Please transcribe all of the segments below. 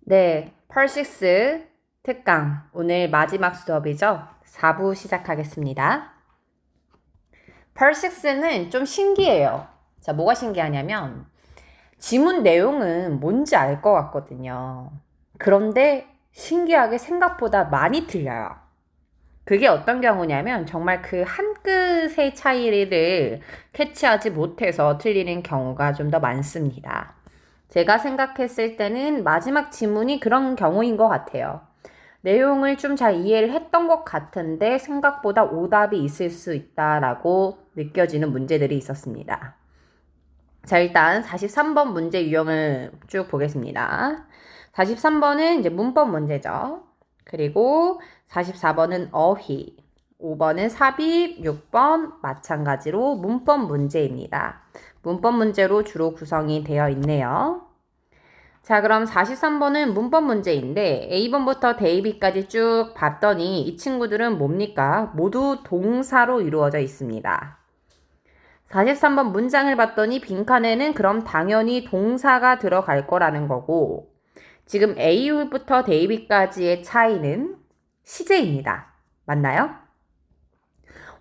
네, 펄식스 특강 오늘 마지막 수업이죠. 4부 시작하겠습니다. 펄식스는 좀 신기해요. 자, 뭐가 신기하냐면 지문 내용은 뭔지 알 것 같거든요. 그런데 신기하게 생각보다 많이 틀려요. 그게 어떤 경우냐면 정말 그 한 끗의 차이를 캐치하지 못해서 틀리는 경우가 좀 더 많습니다. 제가 생각했을 때는 마지막 지문이 그런 경우인 것 같아요. 내용을 좀 잘 이해를 했던 것 같은데 생각보다 오답이 있을 수 있다라고 느껴지는 문제들이 있었습니다. 자, 일단 43번 문제 유형을 쭉 보겠습니다. 43번은 이제 문법 문제죠. 그리고 44번은 어휘, 5번은 삽입, 6번 마찬가지로 문법 문제입니다. 문법 문제로 주로 구성이 되어 있네요. 자, 그럼 43번은 문법 문제인데 A번부터 대입까지 쭉 봤더니 이 친구들은 뭡니까? 모두 동사로 이루어져 있습니다. 43번 문장을 봤더니 빈칸에는 그럼 당연히 동사가 들어갈 거라는 거고 지금 A부터 대입까지의 차이는 시제입니다. 맞나요?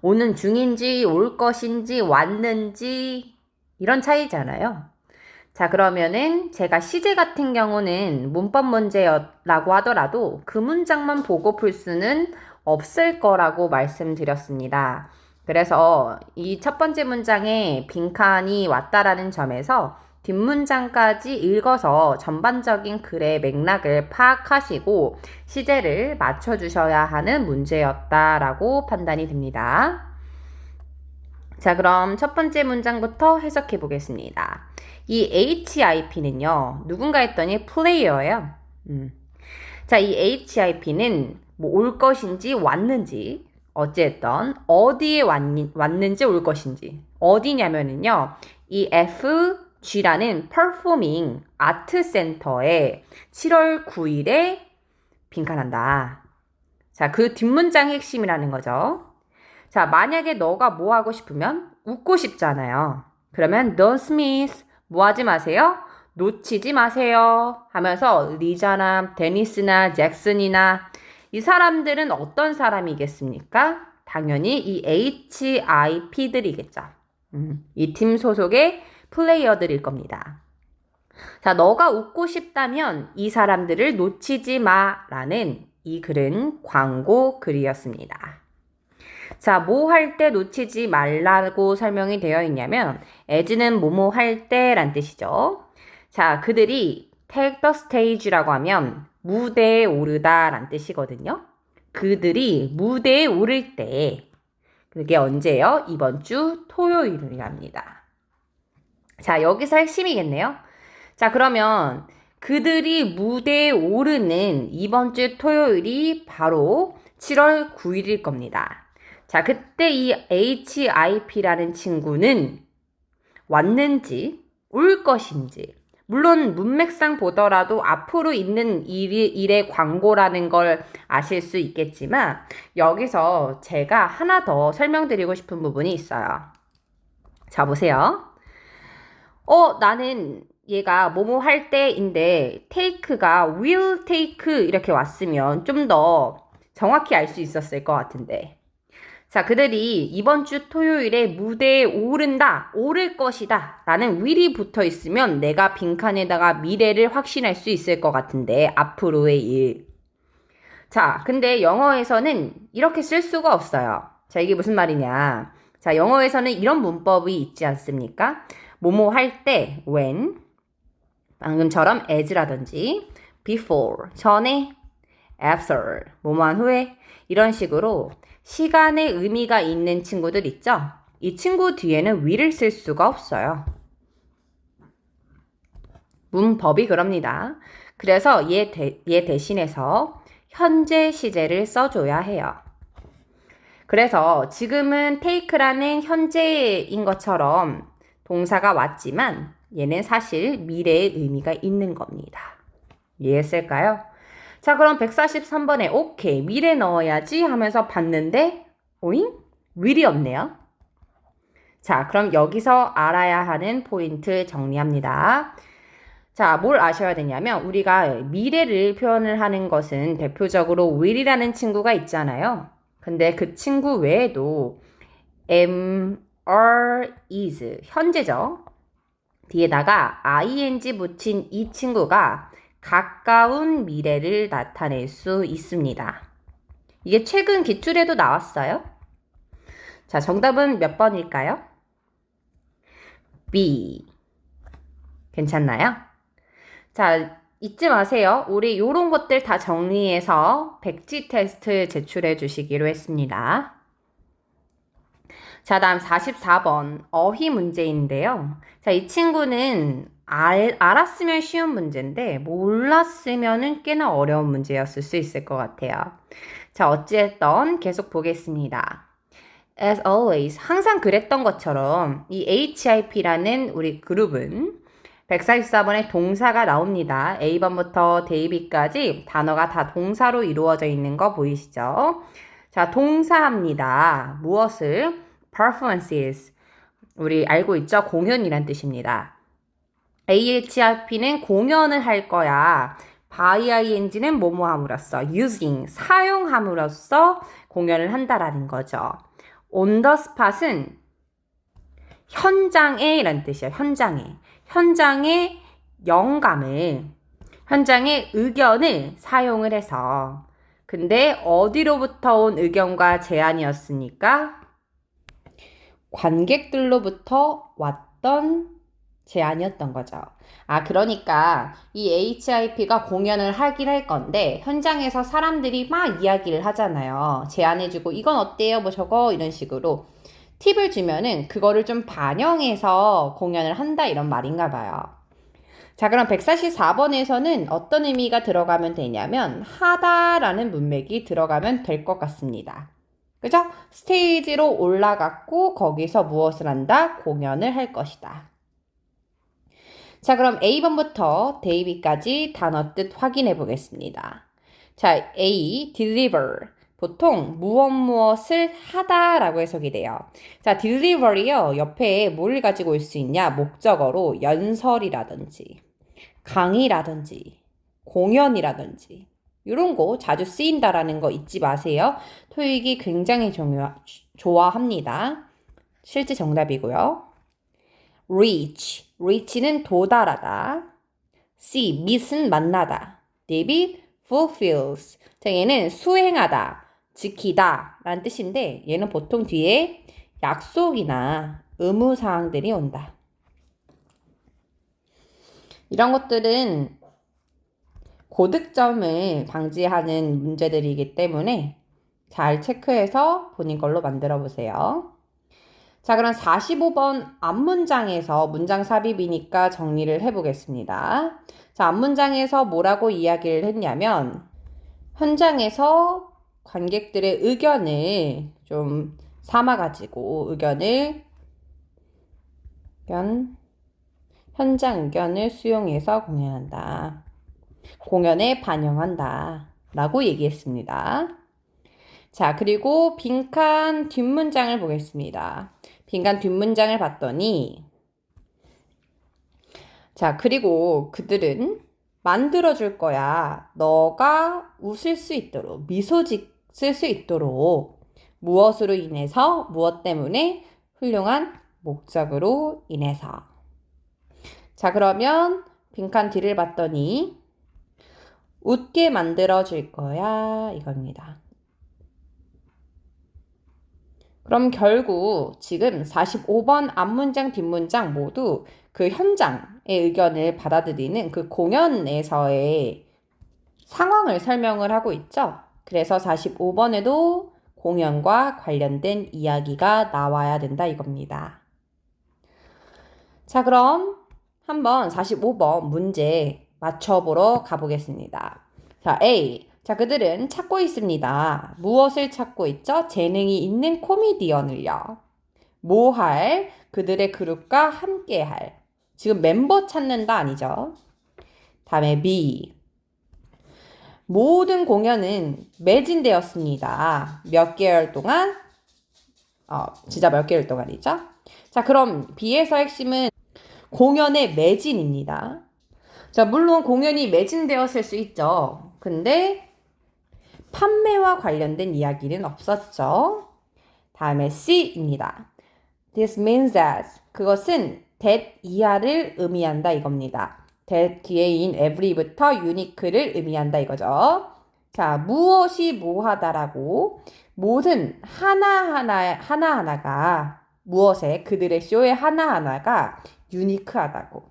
오는 중인지 올 것인지 왔는지 이런 차이잖아요. 자, 그러면은 제가 시제 같은 경우는 문법 문제라고 하더라도 그 문장만 보고 풀 수는 없을 거라고 말씀드렸습니다. 그래서 이 첫 번째 문장에 빈칸이 왔다라는 점에서 뒷문장까지 읽어서 전반적인 글의 맥락을 파악하시고 시제를 맞춰주셔야 하는 문제였다라고 판단이 됩니다. 자, 그럼 첫 번째 문장부터 해석해 보겠습니다. 이 HIP는요, 누군가 했더니 플레이어예요. 자, 이 HIP는 뭐 올 것인지 왔는지, 어쨌든 어디에 왔는지 올 것인지. 어디냐면은요, 이 FG라는 Performing Art Center에 7월 9일에 빈칸한다. 자, 그 뒷문장 핵심이라는 거죠. 자, 만약에 너가 뭐 하고 싶으면 웃고 싶잖아요. 그러면 Don't Smith 뭐 하지 마세요? 놓치지 마세요 하면서 리자나 데니스나 잭슨이나 이 사람들은 어떤 사람이겠습니까? 당연히 이 HIP들이겠죠. 이 팀 소속의 플레이어들일 겁니다. 자, 너가 웃고 싶다면 이 사람들을 놓치지 마라는 이 글은 광고 글이었습니다. 자, 뭐 할 때 놓치지 말라고 설명이 되어 있냐면 as는 뭐뭐 할 때란 뜻이죠. 자, 그들이 take the stage라고 하면 무대에 오르다 란 뜻이거든요. 그들이 무대에 오를 때 그게 언제예요? 이번 주 토요일이랍니다. 자, 여기서 핵심이겠네요. 자, 그러면 그들이 무대에 오르는 이번 주 토요일이 바로 7월 9일일 겁니다. 자, 그때 이 HIP라는 친구는 왔는지 올 것인지 물론 문맥상 보더라도 앞으로 있는 일의 광고라는 걸 아실 수 있겠지만 여기서 제가 하나 더 설명드리고 싶은 부분이 있어요. 자, 보세요. 나는 얘가 뭐뭐 할 때인데 take가 will take 이렇게 왔으면 좀 더 정확히 알 수 있었을 것 같은데 자, 그들이 이번 주 토요일에 무대에 오른다, 오를 것이다 라는 will이 붙어 있으면 내가 빈칸에다가 미래를 확신할 수 있을 것 같은데 앞으로의 일. 자, 근데 영어에서는 이렇게 쓸 수가 없어요. 자, 이게 무슨 말이냐. 자, 영어에서는 이런 문법이 있지 않습니까? 뭐뭐 할 때, when, 방금처럼 as라든지, before, 전에, after, 뭐뭐한 후에, 이런 식으로 시간의 의미가 있는 친구들 있죠? 이 친구 뒤에는 will을 쓸 수가 없어요. 문법이 그럽니다. 그래서 얘 대신해서 현재 시제를 써줘야 해요. 그래서 지금은 take라는 현재인 것처럼 동사가 왔지만 얘는 사실 미래의 의미가 있는 겁니다. 이해했을까요? 자, 그럼 143번에 오케이, 미래 넣어야지 하면서 봤는데 오잉? will이 없네요. 자, 그럼 여기서 알아야 하는 포인트 정리합니다. 자, 뭘 아셔야 되냐면 우리가 미래를 표현을 하는 것은 대표적으로 will이라는 친구가 있잖아요. 근데 그 친구 외에도 am, are, is 현재죠. 뒤에다가 ing 붙인 이 친구가 가까운 미래를 나타낼 수 있습니다. 이게 최근 기출에도 나왔어요. 자, 정답은 몇 번일까요? B. 괜찮나요? 자, 잊지 마세요. 우리 요런 것들 다 정리해서 백지 테스트 제출해 주시기로 했습니다. 자, 다음 44번 어휘 문제인데요. 자, 이 친구는 알았으면 쉬운 문제인데 몰랐으면은 꽤나 어려운 문제였을 수 있을 것 같아요. 자, 어찌됐든 계속 보겠습니다. As always, 항상 그랬던 것처럼 이 HIP라는 우리 그룹은 144번에 동사가 나옵니다. A번부터 데이비까지 단어가 다 동사로 이루어져 있는 거 보이시죠? 자, 동사합니다. 무엇을? Performances. 우리 알고 있죠? 공연이란 뜻입니다. AHRP는 공연을 할 거야. by ing는 뭐뭐함으로써, using, 사용함으로써 공연을 한다라는 거죠. on the spot은 현장에 라는 뜻이에요. 현장의 영감을, 현장의 의견을 사용을 해서. 근데 어디로부터 온 의견과 제안이었으니까 관객들로부터 왔던 제안이었던 거죠. 아, 그러니까 이 HIP가 공연을 하긴 할 건데 현장에서 사람들이 막 이야기를 하잖아요. 제안해주고 이건 어때요? 뭐 저거 이런 식으로 팁을 주면은 그거를 좀 반영해서 공연을 한다 이런 말인가 봐요. 자, 그럼 144번에서는 어떤 의미가 들어가면 되냐면 하다라는 문맥이 들어가면 될 것 같습니다. 그죠? 스테이지로 올라갔고 거기서 무엇을 한다? 공연을 할 것이다. 자, 그럼 A번부터 데이비까지 단어 뜻 확인해 보겠습니다. 자, A, deliver. 보통 무엇을 하다라고 해석이 돼요. 자, delivery요. 옆에 뭘 가지고 올 수 있냐? 목적어로 연설이라든지 강의라든지 공연이라든지 이런 거 자주 쓰인다라는 거 잊지 마세요. 토익이 굉장히 좋아합니다. 실제 정답이고요. reach는 도달하다. see, meet은 만나다. david, fulfills. 자, 얘는 수행하다, 지키다 라는 뜻인데 얘는 보통 뒤에 약속이나 의무사항들이 온다. 이런 것들은 고득점을 방지하는 문제들이기 때문에 잘 체크해서 본인 걸로 만들어 보세요. 자, 그럼 45번 앞문장에서 문장 삽입이니까 정리를 해보겠습니다. 자, 앞문장에서 뭐라고 이야기를 했냐면 현장에서 관객들의 의견을 좀 삼아가지고 현장 의견을 수용해서 공연한다. 공연에 반영한다. 라고 얘기했습니다. 자, 그리고 빈칸 뒷문장을 보겠습니다. 빈칸 뒷문장을 봤더니 자, 그리고 그들은 만들어줄 거야. 너가 웃을 수 있도록, 미소 짓을 수 있도록 무엇으로 인해서, 무엇 때문에? 훌륭한 목적으로 인해서. 자, 그러면 빈칸 뒤를 봤더니 웃게 만들어줄 거야. 이겁니다. 그럼 결국 지금 45번 앞문장, 뒷문장 모두 그 현장의 의견을 받아들이는 그 공연에서의 상황을 설명을 하고 있죠. 그래서 45번에도 공연과 관련된 이야기가 나와야 된다 이겁니다. 자, 그럼 한번 45번 문제 맞춰보러 가보겠습니다. 자, A. 자, 그들은 찾고 있습니다. 무엇을 찾고 있죠? 재능이 있는 코미디언을요. 뭐 할? 그들의 그룹과 함께 할. 지금 멤버 찾는다 아니죠? 다음에 B. 모든 공연은 매진되었습니다. 몇 개월 동안? 진짜 몇 개월 동안이죠? 자, 그럼 B에서 핵심은 공연의 매진입니다. 자, 물론 공연이 매진되었을 수 있죠. 근데 판매와 관련된 이야기는 없었죠. 다음에 C입니다. This means that. 그것은 that 이하를 의미한다 이겁니다. that 뒤에 in every부터 unique를 의미한다 이거죠. 자, 무엇이 뭐하다라고 모든 하나하나가 무엇에 그들의 쇼의 하나하나가 유니크하다고.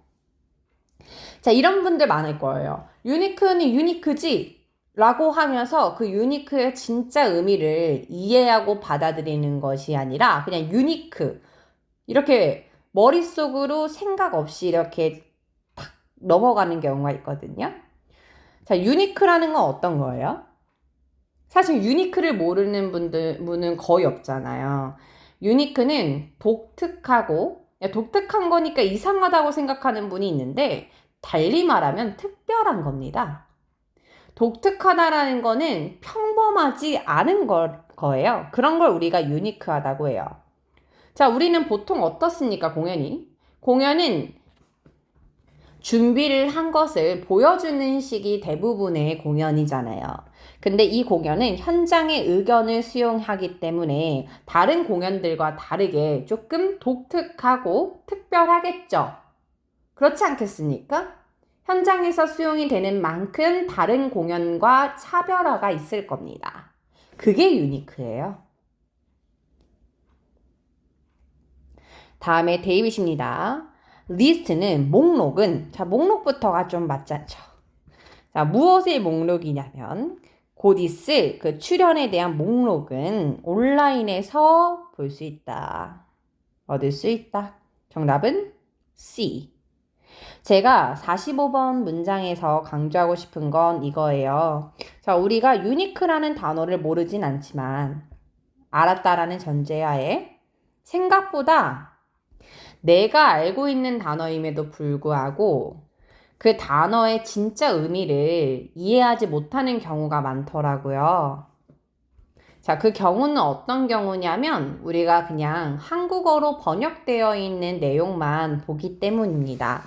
자, 이런 분들 많을 거예요. 유니크는 유니크지 라고 하면서 그 유니크의 진짜 의미를 이해하고 받아들이는 것이 아니라 그냥 유니크 이렇게 머릿속으로 생각 없이 이렇게 탁 넘어가는 경우가 있거든요. 자, 유니크라는 건 어떤 거예요? 사실 유니크를 모르는 분은 거의 없잖아요. 유니크는 독특한 거니까 이상하다고 생각하는 분이 있는데 달리 말하면 특별한 겁니다. 독특하다라는 거는 평범하지 않은 거예요. 그런 걸 우리가 유니크하다고 해요. 자, 우리는 보통 어떻습니까, 공연이? 공연은 준비를 한 것을 보여주는 식이 대부분의 공연이잖아요. 근데 이 공연은 현장의 의견을 수용하기 때문에 다른 공연들과 다르게 조금 독특하고 특별하겠죠. 그렇지 않겠습니까? 현장에서 수용이 되는 만큼 다른 공연과 차별화가 있을 겁니다. 그게 유니크예요. 다음에 데이빗입니다. 리스트는 목록은, 자, 목록부터가 좀 맞지 않죠? 자, 무엇의 목록이냐면 곧 있을 그 출연에 대한 목록은 온라인에서 볼 수 있다. 얻을 수 있다. 정답은 C. 제가 45번 문장에서 강조하고 싶은 건 이거예요. 자, 우리가 유니크라는 단어를 모르진 않지만 알았다라는 전제하에 생각보다 내가 알고 있는 단어임에도 불구하고 그 단어의 진짜 의미를 이해하지 못하는 경우가 많더라고요. 자, 그 경우는 어떤 경우냐면 우리가 그냥 한국어로 번역되어 있는 내용만 보기 때문입니다.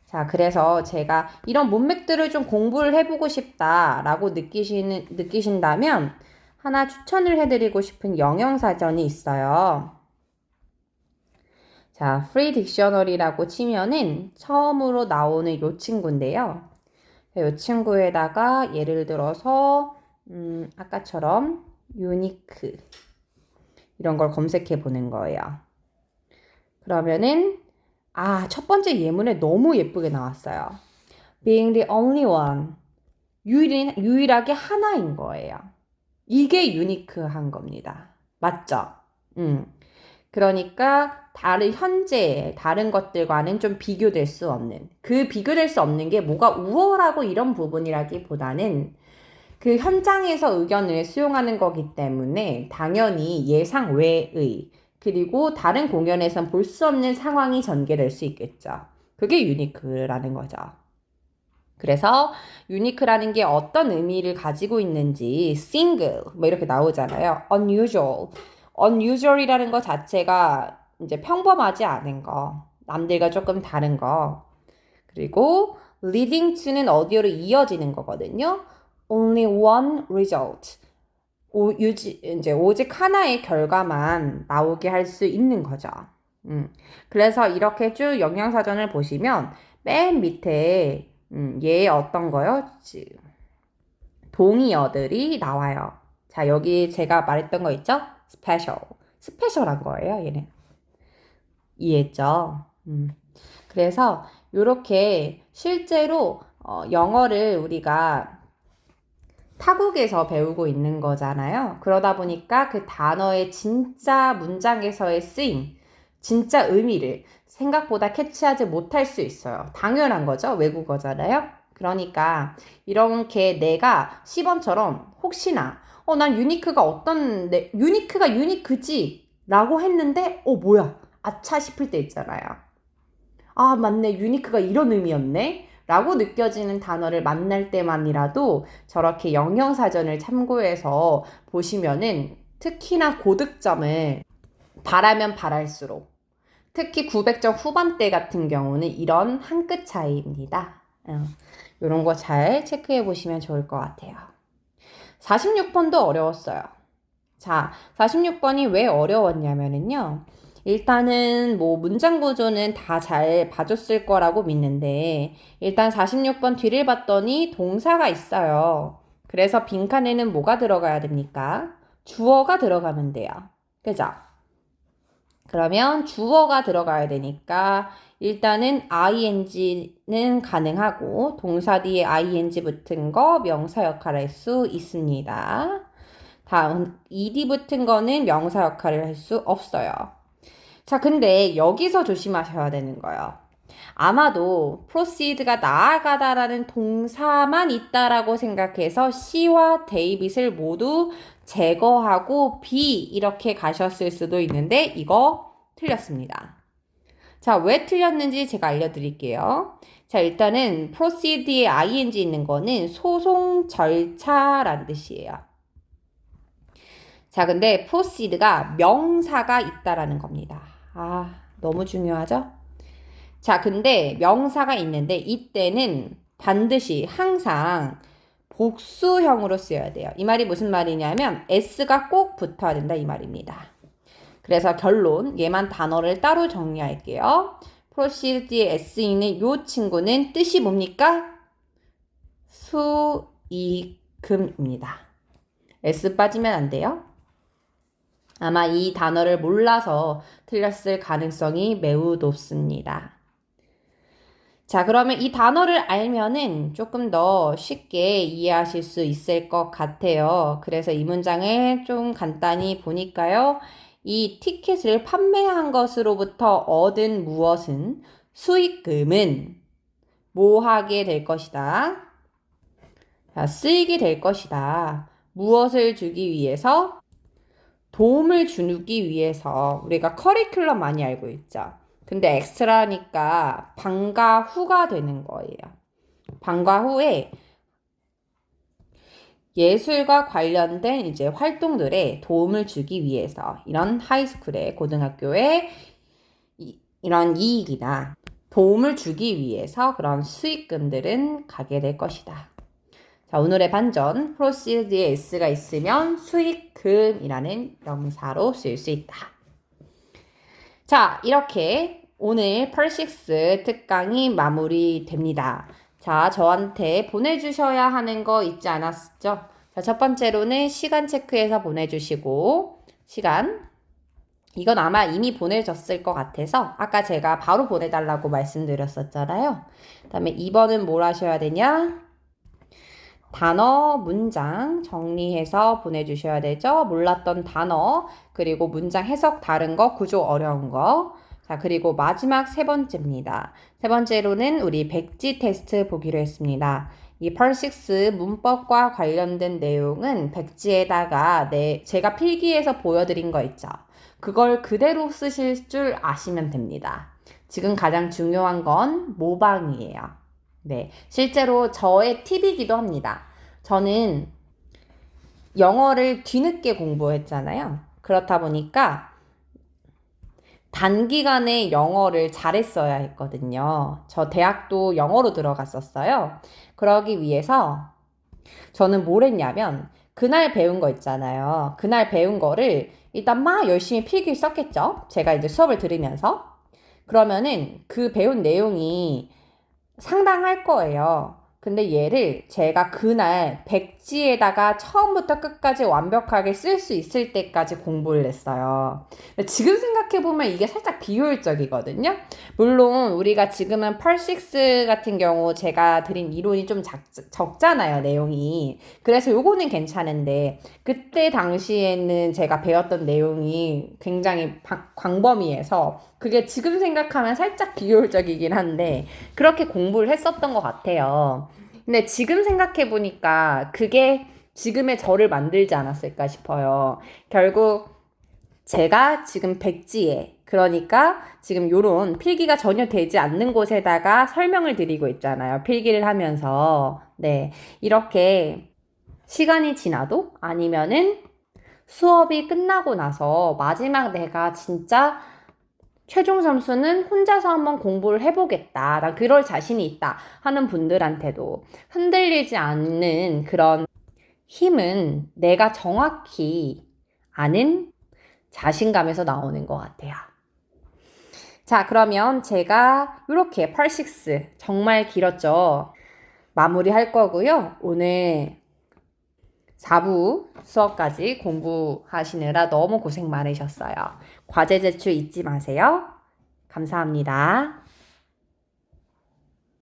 자, 그래서 제가 이런 문맥들을 좀 공부를 해보고 싶다라고 느끼신다면 하나 추천을 해드리고 싶은 영영사전이 있어요. 자, 프리 딕셔너리라고 치면은 처음으로 나오는 이 친구인데요. 이 친구에다가 예를 들어서 아까처럼 유니크 이런 걸 검색해 보는 거예요. 그러면은 첫 번째 예문에 너무 예쁘게 나왔어요. Being the only one. 유일하게 하나인 거예요. 이게 유니크한 겁니다. 맞죠? 그러니까 현재 다른 것들과는 좀 비교될 수 없는, 그 비교될 수 없는 게 뭐가 우월하고 이런 부분이라기보다는 그 현장에서 의견을 수용하는 거기 때문에 당연히 예상 외의, 그리고 다른 공연에선 볼 수 없는 상황이 전개될 수 있겠죠. 그게 유니크라는 거죠. 그래서 유니크라는 게 어떤 의미를 가지고 있는지 single 뭐 이렇게 나오잖아요. unusual이라는 것 자체가 이제 평범하지 않은 거, 남들과 조금 다른 거. 그리고 leading to는 어디로 이어지는 거거든요. only one result. 이제 오직 하나의 결과만 나오게 할 수 있는 거죠. 그래서 이렇게 쭉 영양사전을 보시면 맨 밑에 얘 어떤 거요? 동의어들이 나와요. 자, 여기 제가 말했던 거 있죠? 스페셜한 거예요, 얘는. 이해했죠? 그래서 이렇게 실제로 영어를 우리가 타국에서 배우고 있는 거잖아요. 그러다 보니까 그 단어의 진짜 문장에서의 쓰임, 진짜 의미를 생각보다 캐치하지 못할 수 있어요. 당연한 거죠. 외국어잖아요. 그러니까 이렇게 내가 10번처럼 혹시나 난 유니크가 유니크지 라고 했는데 뭐야 아차 싶을 때 있잖아요. 맞네, 유니크가 이런 의미였네 라고 느껴지는 단어를 만날 때만이라도 저렇게 영영사전을 참고해서 보시면은 특히나 고득점을 바라면 바랄수록, 특히 900점 후반대 같은 경우는 이런 한 끗 차이입니다. 이런 거 잘 체크해 보시면 좋을 것 같아요. 46번도 어려웠어요. 자, 46번이 왜 어려웠냐면은요. 일단은 뭐 문장 구조는 다 잘 봐줬을 거라고 믿는데 일단 46번 뒤를 봤더니 동사가 있어요. 그래서 빈칸에는 뭐가 들어가야 됩니까? 주어가 들어가면 돼요. 그죠? 그러면 주어가 들어가야 되니까 일단은 ing는 가능하고 동사 뒤에 ing 붙은 거 명사 역할을 할 수 있습니다. 다음 ed 붙은 거는 명사 역할을 할 수 없어요. 자, 근데 여기서 조심하셔야 되는 거예요. 아마도 proceed가 나아가다라는 동사만 있다라고 생각해서 C와 데이빗을 모두 제거하고 B 이렇게 가셨을 수도 있는데 이거 틀렸습니다. 자, 왜 틀렸는지 제가 알려드릴게요. 자, 일단은 proceed에 ing 있는 거는 소송 절차란 뜻이에요. 자, 근데 proceed가 명사가 있다라는 겁니다. 너무 중요하죠? 자, 근데 명사가 있는데 이때는 반드시 항상 복수형으로 쓰여야 돼요. 이 말이 무슨 말이냐면 s가 꼭 붙어야 된다 이 말입니다. 그래서 결론, 얘만 단어를 따로 정리할게요. proceed 뒤에 s 있는 이 친구는 뜻이 뭡니까? 수익금입니다. s 빠지면 안 돼요. 아마 이 단어를 몰라서 틀렸을 가능성이 매우 높습니다. 자, 그러면 이 단어를 알면은 조금 더 쉽게 이해하실 수 있을 것 같아요. 그래서 이 문장을 좀 간단히 보니까요. 이 티켓을 판매한 것으로부터 얻은 무엇은 수익금은 뭐 하게 될 것이다. 자, 쓰이게 될 것이다. 무엇을 주기 위해서? 도움을 주기 위해서. 우리가 커리큘럼 많이 알고 있죠. 근데 엑스트라니까 방과 후가 되는 거예요. 방과 후에 예술과 관련된 이제 활동들에 도움을 주기 위해서 이런 하이스쿨에 고등학교에 이런 이익이나 도움을 주기 위해서 그런 수익금들은 가게 될 것이다. 자, 오늘의 반전 proceed에 s가 있으면 수익금이라는 명사로 쓸 수 있다. 자, 이렇게 오늘 펄6 특강이 마무리됩니다. 자, 저한테 보내주셔야 하는 거 있지 않았죠? 자, 첫 번째로는 시간 체크해서 보내주시고, 이건 아마 이미 보내졌을 것 같아서 아까 제가 바로 보내달라고 말씀드렸었잖아요. 그 다음에 2번은 뭘 하셔야 되냐? 단어, 문장 정리해서 보내주셔야 되죠. 몰랐던 단어, 그리고 문장 해석 다른 거, 구조 어려운 거. 자, 그리고 마지막 세 번째입니다. 세 번째로는 우리 백지 테스트 보기로 했습니다. 이 펄6 문법과 관련된 내용은 백지에다가 제가 필기해서 보여드린 거 있죠. 그걸 그대로 쓰실 줄 아시면 됩니다. 지금 가장 중요한 건 모방이에요. 네, 실제로 저의 팁이기도 합니다. 저는 영어를 뒤늦게 공부했잖아요. 그렇다 보니까 단기간에 영어를 잘했어야 했거든요. 저 대학도 영어로 들어갔었어요. 그러기 위해서 저는 뭘 했냐면 그날 배운 거 있잖아요. 그날 배운 거를 일단 막 열심히 필기를 썼겠죠. 제가 이제 수업을 들으면서. 그러면은 그 배운 내용이 상당할 거예요. 근데 얘를 제가 그날 백지에다가 처음부터 끝까지 완벽하게 쓸 수 있을 때까지 공부를 했어요. 지금 생각해보면 이게 살짝 비효율적이거든요. 물론 우리가 지금은 펄6 같은 경우 제가 드린 이론이 좀 적잖아요, 내용이. 그래서 요거는 괜찮은데 그때 당시에는 제가 배웠던 내용이 굉장히 광범위해서 그게 지금 생각하면 살짝 비효율적이긴 한데 그렇게 공부를 했었던 것 같아요. 근데 지금 생각해보니까 그게 지금의 저를 만들지 않았을까 싶어요. 결국 제가 지금 백지에 그러니까 지금 요런 필기가 전혀 되지 않는 곳에다가 설명을 드리고 있잖아요. 필기를 하면서. 네, 이렇게 시간이 지나도 아니면은 수업이 끝나고 나서 마지막 내가 진짜 최종 점수는 혼자서 한번 공부를 해보겠다. 나 그럴 자신이 있다 하는 분들한테도 흔들리지 않는 그런 힘은 내가 정확히 아는 자신감에서 나오는 것 같아요. 자, 그러면 제가 이렇게 8, 6 정말 길었죠. 마무리할 거고요. 오늘 4부 수업까지 공부하시느라 너무 고생 많으셨어요. 과제 제출 잊지 마세요. 감사합니다.